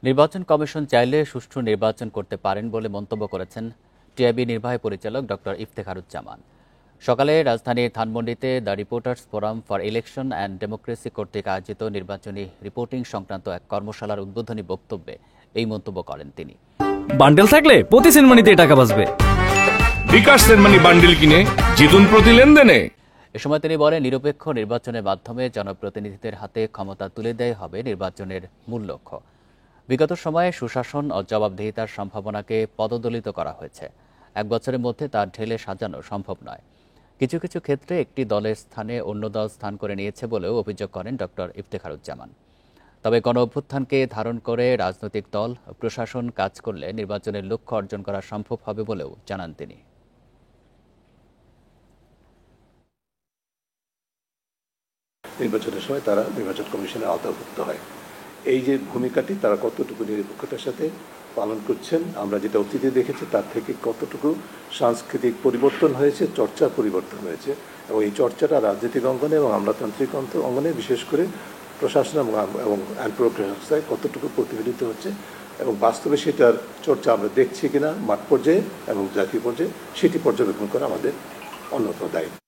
নির্বাচন কমিশন চাইলে সুষ্ঠু নির্বাচন করতে পারেন বলে মন্তব্য করেছেন টিআইবি নির্বাহী পরিচালক ডক্টর ইফতেখারুজ্জামান। সকালে রাজধানীর ধানমন্ডিতে the reporters forum for election and democracy কর্তৃক আয়োজিত নির্বাচনী রিপোর্টিং সংক্রান্ত এক কর্মশালার উদ্বোধনী বক্তব্যে এই মন্তব্য করেন তিনি। বান্ডেল থাকলে প্রতি সেনমানিতে টাকা বাঁচবে। বিকাশ সেনমানি বান্ডেল কিনে জিতুন প্রতি লেনদেনে। এ সময় তিনি বলেন, নিরপেক্ষ নির্বাচনের মাধ্যমে জনপ্রতিনিধিদের হাতে ক্ষমতা তুলে দেয় হবে নির্বাচনের মূল লক্ষ্য। বিগত সময়ে সুশাসন ও জবাবদিহিতার সম্ভাবনাকে পদদলিত করা হয়েছে। এক বছরের মধ্যে তার ঢেলে সাজানো সম্ভব নয়। কিছু কিছু ক্ষেত্রে একটি দলের স্থানে অন্য দল স্থান করে নিয়েছে বলেও অভিযোগ করেন ডক্টর ইফতেখারুজ্জামান। তবে গণ অভ্যুত্থানকে ধারণ করে রাজনৈতিক দল প্রশাসন কাজ করলে নির্বাচনের লক্ষ্য অর্জন করা সম্ভব হবে বলেও জানান তিনি। নির্বাচনের সময় তারা নির্বাচন কমিশনের আওতাভুক্ত হয়। এই যে ভূমিকাটি তারা কতটুকু নিরপেক্ষতার সাথে পালন করছেন, আমরা যেটা অতীতে দেখেছি তার থেকে কতটুকু সাংস্কৃতিক পরিবর্তন হয়েছে, চর্চার পরিবর্তন হয়েছে, এবং এই চর্চাটা রাজনৈতিক অঙ্গনে এবং আমলাতান্ত্রিক অঙ্গনে বিশেষ করে প্রশাসন এবং আইন প্রক্রিয়ায় কতটুকু প্রতিফলিত হচ্ছে, এবং বাস্তবে সেটার চর্চা আমরা দেখছি কিনা মাঠ পর্যায়ে এবং জাতীয় পর্যায়ে সেটি পর্যবেক্ষণ করা আমাদের অন্যতম দায়িত্ব।